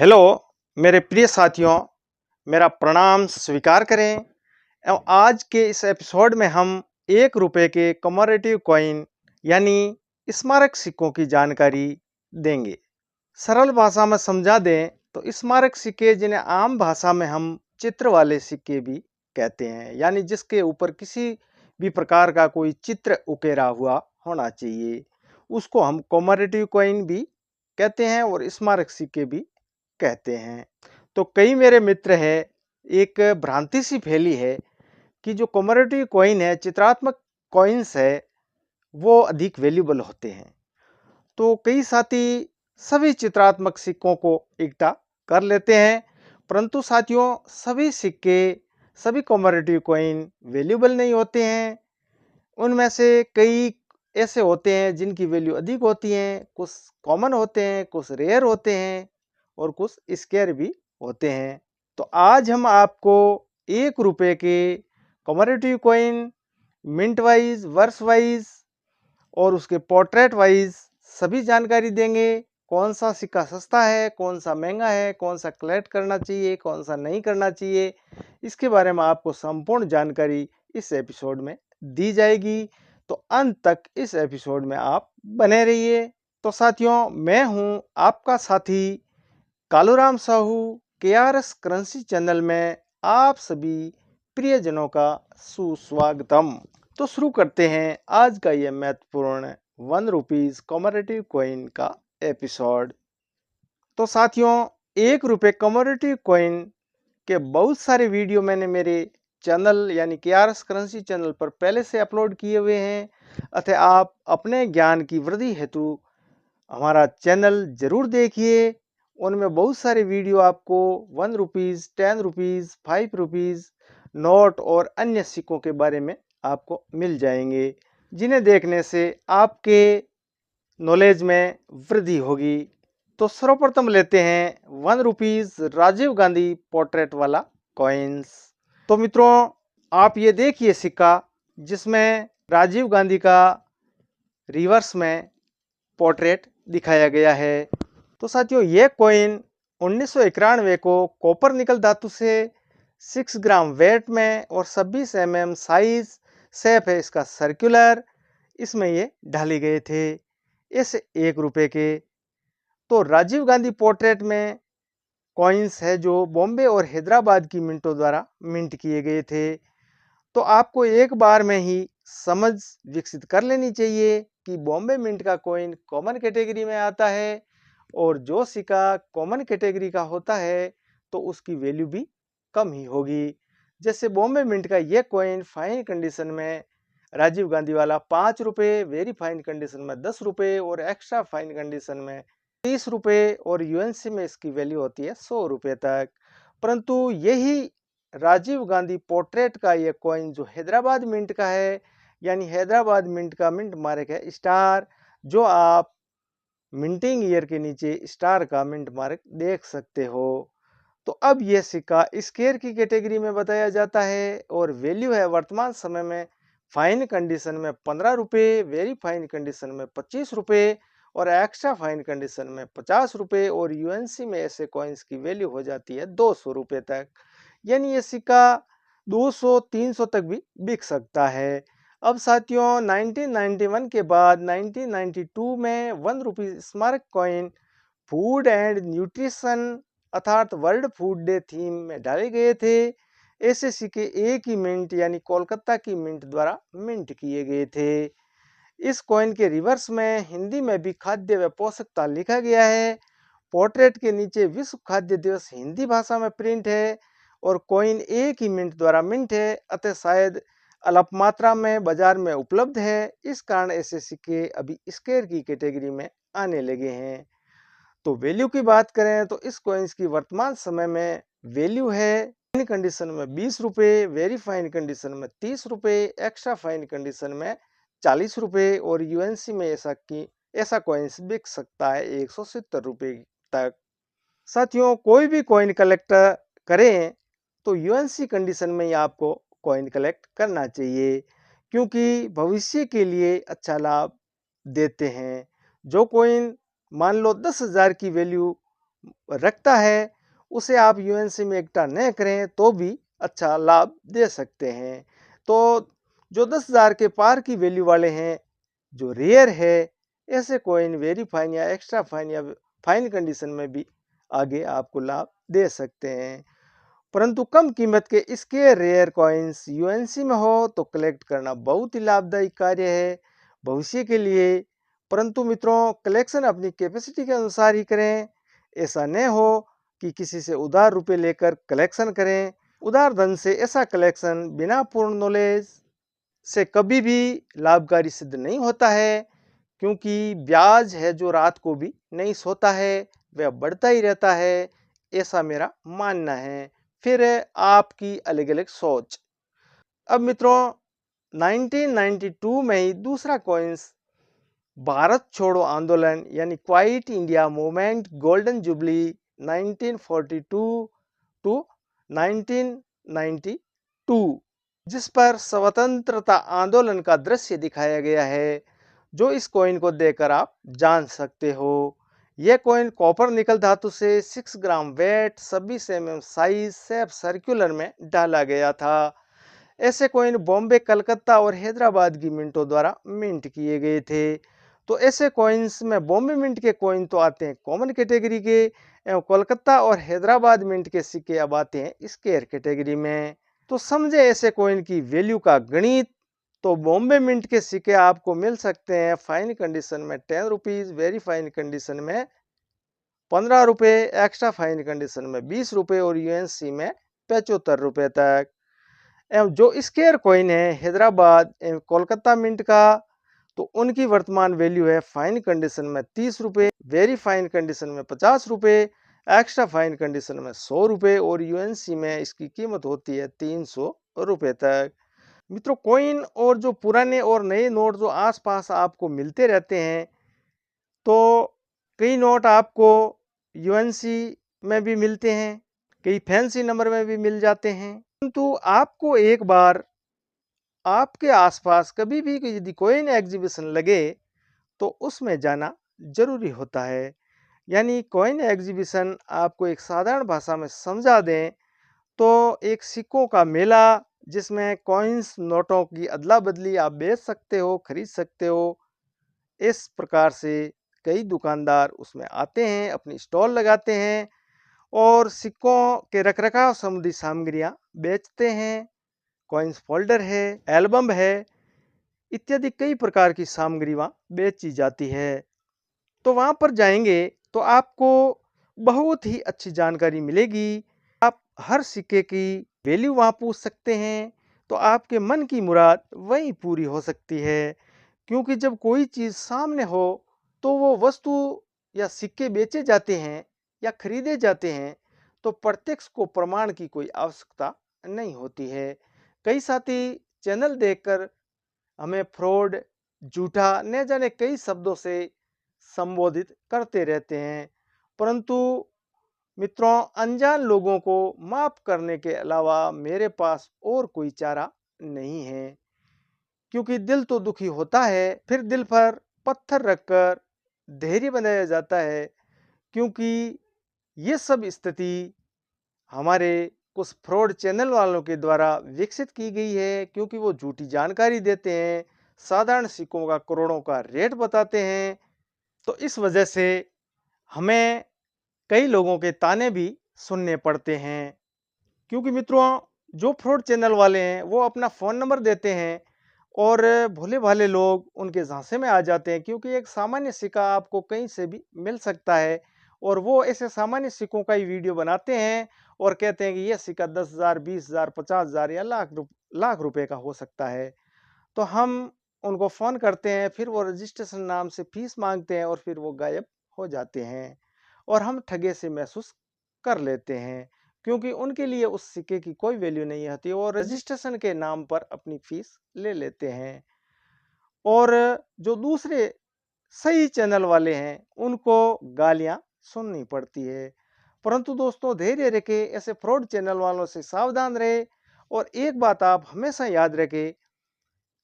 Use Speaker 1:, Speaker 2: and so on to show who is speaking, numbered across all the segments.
Speaker 1: Hello मेरे प्रिय साथियों, मेरा प्रणाम स्वीकार करें एवं आज के इस एपिसोड में हम 1 रुपए के कमोरेटिव कॉइन यानी स्मारक सिक्कों की जानकारी देंगे। सरल भाषा में समझा दें तो स्मारक सिक्के जिन्हें आम भाषा में हम चित्र वाले सिक्के भी कहते हैं, यानी जिसके ऊपर किसी भी प्रकार का कोई चित्र उकेरा हुआ होना चाहिए, उसको हम कमोरेटिव कॉइन भी कहते हैं और स्मारक सिक्के भी कहते हैं। तो कई मेरे मित्र हैं, एक भ्रांति सी फैली है कि जो कमोडिटी कॉइन है, चित्रात्मक कॉइन्स है, वो अधिक वैल्यूएबल होते हैं। तो कई साथी सभी चित्रात्मक सिक्कों को इकट्ठा कर लेते हैं, परंतु साथियों सभी सिक्के, सभी कमोडिटी कॉइन वैल्यूएबल नहीं होते हैं। उनमें से कई ऐसे होते हैं जिनकी वैल्यू अधिक होती है, कुछ कॉमन होते हैं, कुछ रेयर होते हैं और कुछ स्केयर भी होते हैं। तो आज हम आपको 1 रुपए के कमोडिटी कॉइन मिंट वाइज, वर्ष वाइज और उसके पोर्ट्रेट वाइज सभी जानकारी देंगे। कौन सा सिक्का सस्ता है, कौन सा महंगा है, कौन सा कलेक्ट करना चाहिए, कौन सा नहीं करना चाहिए, इसके बारे में आपको संपूर्ण जानकारी इस एपिसोड में दी जाएगी। तो अंत तक इस एपिसोड में आप बने रहिए। तो साथियों, मैं हूं आपका साथी Kaluram Sahu, KRS currency channel में आप सभी प्रियजनों का सुस्वागतम। तो शुरू करते हैं आज का यह महत्वपूर्ण 1 रुपीज कमोडिटी कॉइन का एपिसोड। तो साथियों, 1 रुपए कमोडिटी कॉइन के बहुत सारे वीडियो मैंने मेरे चैनल यानी केआरएस करेंसी चैनल पर पहले से अपलोड किए हुए हैं, अतः आप अपने ज्ञान की वृद्धि हेतु हमारा चैनल जरूर देखिए। उनमें बहुत सारे वीडियो आपको 1 रुपीज, 10 रुपीज, 5 रुपीज नोट और अन्य सिक्कों के बारे में आपको मिल जाएंगे, जिन्हें देखने से आपके नॉलेज में वृद्धि होगी। तो सर्वप्रथम लेते हैं 1 रुपीज राजीव गांधी पोर्ट्रेट वाला कॉइन्स। तो मित्रों, आप ये देखिए सिक्का जिसमें राजीव गांधी का रिवर्स में पोर्ट्रेट दिखाया गया है। तो साथियों, ये कॉइन 1991 को कॉपर निकल धातु से 6 ग्राम वेट में और 26 साइज, शेप है इसका सर्कुलर, इसमें ये ढाले गए थे इस 1 रुपए के। तो राजीव गांधी पोर्ट्रेट में कॉइन्स है जो बॉम्बे और हैदराबाद की मिंटों द्वारा मिंट किए गए थे। तो आपको एक बार में ही समझ विकसित कर लेनी चाहिए कि बॉम्बे मिंट का कॉइन कॉमन कैटेगरी में आता है और जो सिक्का कॉमन कैटेगरी का होता है तो उसकी वैल्यू भी कम ही होगी। जैसे बॉम्बे मिंट का ये कॉइन फाइन कंडीशन में राजीव गांधी वाला 5 रुपए, वेरी फाइन कंडीशन में 10 रुपए और एक्स्ट्रा फाइन कंडीशन में 30 रुपए और यूएनसी में इसकी वैल्यू होती है 100 रुपए तक। परंतु यही राजीव गांधी पोर्ट्रेट का ये कॉइन जो हैदराबाद मिंट का है, यानी हैदराबाद मिंट का मिंट मार्क है स्टार, जो आप मिंटिंग ईयर के नीचे स्टार का मिंट मार्क देख सकते हो। तो अब यह सिक्का स्केयर की कैटेगरी में बताया जाता है और वैल्यू है वर्तमान समय में फाइन कंडीशन में 15 रुपए, वेरी फाइन कंडीशन में 25 रुपए और एक्स्ट्रा फाइन कंडीशन में 50 रुपए और यूएनसी में ऐसे कॉइन्स की वैल्यू हो जाती है 200 रुपए तक। यानी ये सिक्का 200-300 तक भी बिक सकता है। अब साथियों, 1991 के बाद 1992 में 1 रुपीज स्मारक कॉइन फूड एंड न्यूट्रिशन अर्थात वर्ल्ड फूड डे थीम में डाले गए थे। ऐसे सिक्के एक ही मिंट यानी कोलकाता की मिंट द्वारा मिंट किए गए थे। इस कॉइन के रिवर्स में हिंदी में भी खाद्य व पोषकता लिखा गया है। पोर्ट्रेट के नीचे विश्व खाद्य दिवस हिंदी भाषा में प्रिंट है और कॉइन एक ही मिंट द्वारा मिंट है, अतः शायद अल्प मात्रा में बाजार में उपलब्ध है। इस कारण ऐसे सिक्के अभी स्केयर की कैटेगरी में आने लगे हैं। तो वैल्यू की बात करें तो इस कॉइन्स की वर्तमान समय में वैल्यू है फाइन कंडीशन में 20 रुपए, वेरी फाइन कंडीशन में 30 रुपए, एक्स्ट्रा फाइन कंडीशन में 40 रुपए और यूएनसी में ऐसा कॉइन्स बिक सकता है 170 रुपए तक। साथियों, कोई भी कॉइन कलेक्ट करें तो यूएनसी कंडीशन में ही आपको कॉइन कलेक्ट करना चाहिए, क्योंकि भविष्य के लिए अच्छा लाभ देते हैं। जो कॉइन मान लो 10,000 की वैल्यू रखता है उसे आप यूएनसी में इकट्ठा न करें तो भी अच्छा लाभ दे सकते हैं। तो जो 10,000 के पार की वैल्यू वाले हैं, जो रेयर है, ऐसे कॉइन वेरी फाइन या एक्स्ट्रा फाइन या फाइन कंडीशन में भी आगे आपको लाभ दे सकते हैं। परंतु कम कीमत के इसके रेयर कॉइन्स यूएनसी में हो तो कलेक्ट करना बहुत ही लाभदायी कार्य है भविष्य के लिए। परंतु मित्रों, कलेक्शन अपनी कैपेसिटी के अनुसार ही करें। ऐसा न हो कि किसी से उधार रुपए लेकर कलेक्शन करें। उधार धन से ऐसा कलेक्शन बिना पूर्ण नॉलेज से कभी भी लाभकारी सिद्ध नहीं होता है, क्योंकि ब्याज है जो रात को भी नहीं सोता है, वह बढ़ता ही रहता है, ऐसा मेरा मानना है। फिर है आपकी अलग अलग सोच। अब मित्रों, 1992 में ही दूसरा कॉइन्स भारत छोड़ो आंदोलन यानी quit India movement golden jubilee 1942 to 1992, जिस पर स्वतंत्रता आंदोलन का दृश्य दिखाया गया है, जो इस कॉइन को देखकर आप जान सकते हो। यह कॉइन कॉपर निकल धातु से 6 gram weight 26 size shape circular में डाला गया था। ऐसे कॉइन बॉम्बे, कलकत्ता और हैदराबाद की मिंटों द्वारा मिंट किए गए थे। तो ऐसे कॉइन्स में बॉम्बे मिंट के कॉइन तो आते हैं कॉमन कैटेगरी के, एवं कोलकाता और हैदराबाद मिंट के सिक्के अब आते हैं स्केयर कैटेगरी में। तो समझे ऐसे कॉइन की वैल्यू का गणित। तो बॉम्बे मिंट के सिक्के आपको मिल सकते हैं फाइन कंडीशन में 10 रुपीज, वेरी फाइन कंडीशन में 15 रुपए, एक्स्ट्रा फाइन कंडीशन में 20 रुपए और यूएनसी में 75 रुपए तक। एवं जो स्केयर कॉइन है हैदराबाद एवं कोलकाता मिंट का, तो उनकी वर्तमान वैल्यू है फाइन कंडीशन में 30 रुपए, वेरी फाइन कंडीशन में 50 रुपए, एक्स्ट्रा फाइन कंडीशन में 100 रुपए और यूएनसी में इसकी कीमत होती है 300 रुपए तक। मित्रों, कॉइन और जो पुराने और नए नोट जो आसपास आपको मिलते रहते हैं, तो कई नोट आपको यूएनसी में भी मिलते हैं, कई फैंसी नंबर में भी मिल जाते हैं। परंतु आपको एक बार आपके आसपास कभी भी यदि कॉइन एग्जीबिशन लगे तो उसमें जाना जरूरी होता है। यानी कॉइन एग्जीबिशन आपको एक साधारण भाषा में समझा दें तो एक सिक्कों का मेला, जिसमें कॉइन्स नोटों की अदला बदली आप बेच सकते हो, खरीद सकते हो। इस प्रकार से कई दुकानदार उसमें आते हैं, अपनी स्टॉल लगाते हैं और सिक्कों के रखरखाव संबंधी सामग्रियां बेचते हैं। कॉइन्स फोल्डर है, एल्बम है, इत्यादि कई प्रकार की सामग्री वहाँ बेची जाती है। तो वहाँ पर जाएंगे तो आपको बहुत ही अच्छी जानकारी मिलेगी। आप हर सिक्के की वैल्यू वहाँ पूछ सकते हैं, तो आपके मन की मुराद वहीं पूरी हो सकती है। क्योंकि जब कोई चीज़ सामने हो तो वो वस्तु या सिक्के बेचे जाते हैं या खरीदे जाते हैं, तो प्रत्यक्ष को प्रमाण की कोई आवश्यकता नहीं होती है। कई साथी चैनल देखकर हमें फ्रॉड, झूठा, न जाने कई शब्दों से संबोधित करते रहते हैं। परंतु मित्रों, अनजान लोगों को माफ करने के अलावा मेरे पास और कोई चारा नहीं है। क्योंकि दिल तो दुखी होता है, फिर दिल पर पत्थर रखकर धैर्य बनाया जाता है। क्योंकि ये सब स्थिति हमारे कुछ फ्रॉड चैनल वालों के द्वारा विकसित की गई है। क्योंकि वो झूठी जानकारी देते हैं, साधारण सिक्कों का करोड़ों का रेट बताते हैं। तो इस वजह से हमें कई लोगों के ताने भी सुनने पड़ते हैं। क्योंकि मित्रों, जो फ्रॉड चैनल वाले हैं वो अपना फ़ोन नंबर देते हैं और भोले भाले लोग उनके झांसे में आ जाते हैं। क्योंकि एक सामान्य सिक्का आपको कहीं से भी मिल सकता है और वो ऐसे सामान्य सिक्कों का ही वीडियो बनाते हैं और कहते हैं कि यह सिक्का 10,000, 20,000, 50,000 या लाख रुपए का हो सकता है। तो हम उनको फ़ोन करते हैं, फिर वो रजिस्ट्रेशन नाम से फीस मांगते हैं और फिर वो गायब हो जाते हैं और हम ठगे से महसूस कर लेते हैं। क्योंकि उनके लिए उस सिक्के की कोई वैल्यू नहीं होती और रजिस्ट्रेशन के नाम पर अपनी फीस ले लेते हैं। और जो दूसरे सही चैनल वाले हैं उनको गालियां सुननी पड़ती है। परंतु दोस्तों, धैर्य रखें, ऐसे फ्रॉड चैनल वालों से सावधान रहे। और एक बात आप हमेशा याद रखें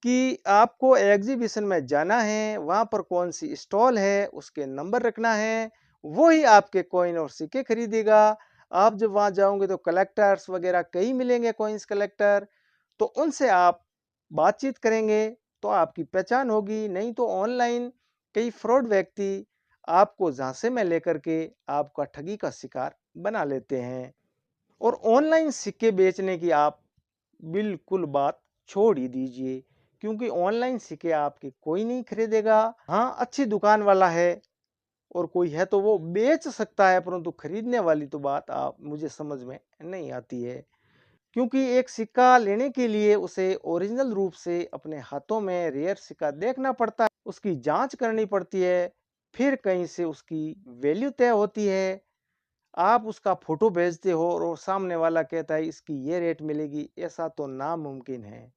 Speaker 1: कि आपको एग्जीबिशन में जाना है, वहाँ पर कौन सी स्टॉल है उसके नंबर रखना है वो ही आपके कॉइन और सिक्के खरीदेगा। आप जब वहाँ जाओगे तो कलेक्टर्स वगैरह कई मिलेंगे, कॉइन्स कलेक्टर, तो उनसे आप बातचीत करेंगे तो आपकी पहचान होगी। नहीं तो ऑनलाइन कई फ्रॉड व्यक्ति आपको झांसे में लेकर के आपका ठगी का शिकार बना लेते हैं। और ऑनलाइन सिक्के बेचने की आप बिल्कुल बात छोड़ ही दीजिए, क्योंकि ऑनलाइन सिक्के आपके कोई नहीं खरीदेगा। हाँ, अच्छी दुकान वाला है और कोई है तो वो बेच सकता है, परंतु खरीदने वाली तो बात आप मुझे समझ में नहीं आती है। क्योंकि एक सिक्का लेने के लिए उसे ओरिजिनल रूप से अपने हाथों में रेयर सिक्का देखना पड़ता है, उसकी जांच करनी पड़ती है, फिर कहीं से उसकी वैल्यू तय होती है। आप उसका फोटो भेजते हो और वो सामने वाला कहता है इसकी ये रेट मिलेगी, ऐसा तो नामुमकिन है।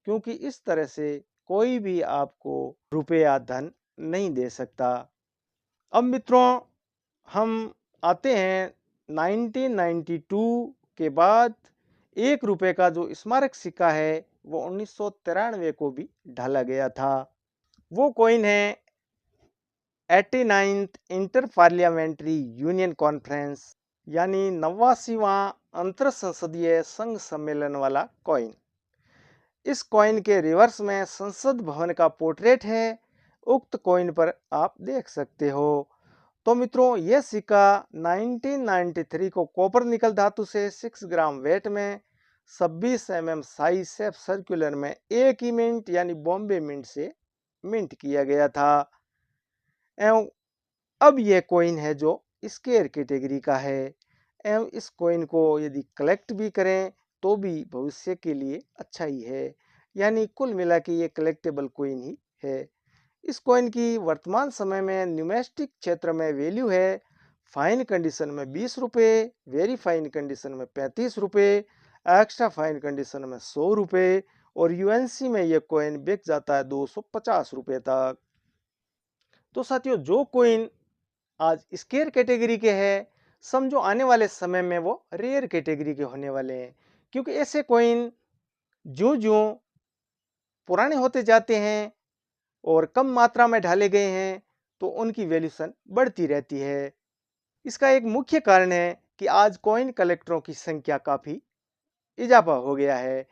Speaker 1: क्योंकि इस तरह से कोई भी आपको रुपया धन नहीं दे सकता। अब मित्रों, हम आते हैं 1992 के बाद। एक रुपए का जो स्मारक सिक्का है वो 1993 को भी ढाला गया था। वो कॉइन है 89th inter parliamentary union conference, यानी 89वां अंतर संसदीय संघ सम्मेलन वाला कॉइन। इस कॉइन के रिवर्स में संसद भवन का पोर्ट्रेट है, उक्त कॉइन पर आप देख सकते हो। तो मित्रों, यह सिक्का 1993 को कॉपर निकल धातु से 6 ग्राम वेट में 26 साइज से सर्कुलर में एक ही मिंट यानी बॉम्बे मिंट से मिंट किया गया था। एवं अब यह कॉइन है जो स्केयर कैटेगरी का है। एवं इस कॉइन को यदि कलेक्ट भी करें तो भी भविष्य के लिए अच्छा ही है, यानी कुल मिला के ये कलेक्टेबल कॉइन ही है। इस कॉइन की वर्तमान समय में न्यूमेस्टिक क्षेत्र में वैल्यू है फाइन कंडीशन में 20 रुपये, वेरी फाइन कंडीशन में 35 रुपये, एक्स्ट्रा फाइन कंडीशन में 100 रुपये, और यूएनसी में यह कॉइन बिक जाता है 250 रुपये तक। तो साथियों, जो कॉइन आज स्केयर कैटेगरी के हैं, समझो आने वाले समय में वो रेयर कैटेगरी के होने वाले हैं। क्योंकि ऐसे कॉइन ज्यों ज्यों पुराने होते जाते हैं और कम मात्रा में ढाले गए हैं तो उनकी वैल्यूशन बढ़ती रहती है। इसका एक मुख्य कारण है कि आज कॉइन कलेक्टरों की संख्या काफी इजाफा हो गया है।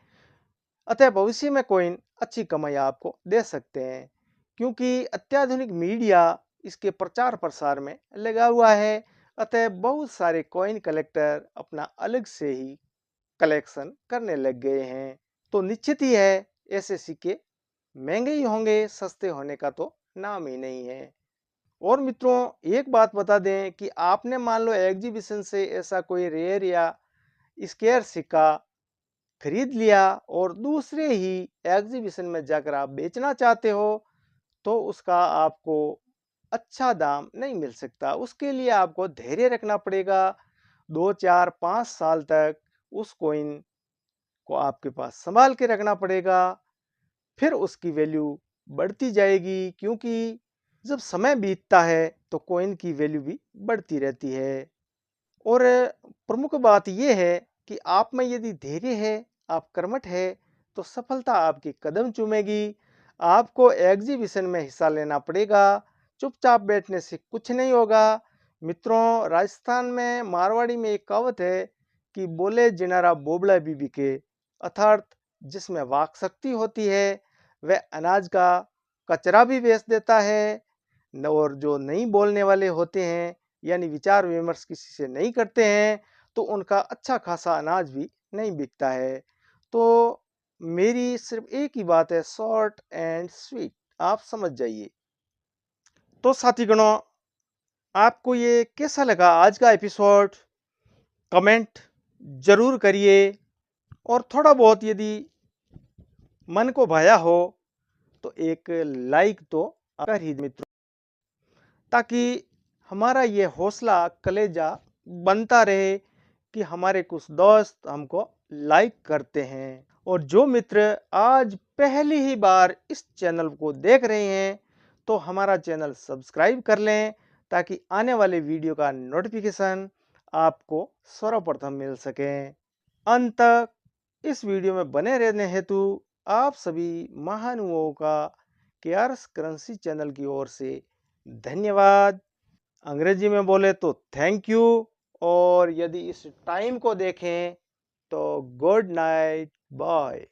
Speaker 1: अतः भविष्य में कॉइन अच्छी कमाई आपको दे सकते हैं, क्योंकि अत्याधुनिक मीडिया इसके प्रचार प्रसार में लगा हुआ है। अतः बहुत सारे कॉइन कलेक्टर अपना अलग से ही कलेक्शन करने लग गए हैं। तो निश्चित ही है, ऐसे सिक्के महंगे ही होंगे, सस्ते होने का तो नाम ही नहीं है। और मित्रों, एक बात बता दें कि आपने मान लो एग्जीबिशन से ऐसा कोई रेयर या स्केयर सिक्का खरीद लिया और दूसरे ही एग्जीबिशन में जाकर आप बेचना चाहते हो, तो उसका आपको अच्छा दाम नहीं मिल सकता। उसके लिए आपको धैर्य रखना पड़ेगा। 2 4 5 साल तक उस कॉइन को आपके पास संभाल के रखना पड़ेगा, फिर उसकी वैल्यू बढ़ती जाएगी। क्योंकि जब समय बीतता है तो कॉइन की वैल्यू भी बढ़ती रहती है। और प्रमुख बात यह है कि आप में यदि धैर्य है, आप कर्मठ है, तो सफलता आपके कदम चूमेगी। आपको एग्जीबिशन में हिस्सा लेना पड़ेगा, चुपचाप बैठने से कुछ नहीं होगा। मित्रों, राजस्थान में मारवाड़ी में एक कहावत है कि बोले जिनारा बोबड़ा भी बिके, अर्थात जिसमें वाक शक्ति होती है वह अनाज का कचरा भी बेच देता है। और जो नहीं बोलने वाले होते हैं, यानी विचार विमर्श किसी से नहीं करते हैं, तो उनका अच्छा खासा अनाज भी नहीं बिकता है। तो मेरी सिर्फ एक ही बात है, शॉर्ट एंड स्वीट, आप समझ जाइए। तो साथीगणों, आपको ये कैसा लगा आज का एपिसोड? कमेंट जरूर करिए, और थोड़ा बहुत यदि मन को भाया हो तो एक लाइक तो कर ही मित्रों, ताकि हमारा ये हौसला कलेजा बनता रहे कि हमारे कुछ दोस्त हमको लाइक करते हैं। और जो मित्र आज पहली ही बार इस चैनल को देख रहे हैं तो हमारा चैनल सब्सक्राइब कर लें, ताकि आने वाले वीडियो का नोटिफिकेशन आपको सर्वप्रथम मिल सके। अंत तक इस वीडियो में बने रहने हेतु आप सभी महानुभावों का केआरएस करेंसी चैनल की ओर से धन्यवाद। अंग्रेजी में बोले तो थैंक यू, और यदि इस टाइम को देखें तो गुड नाइट, बाय।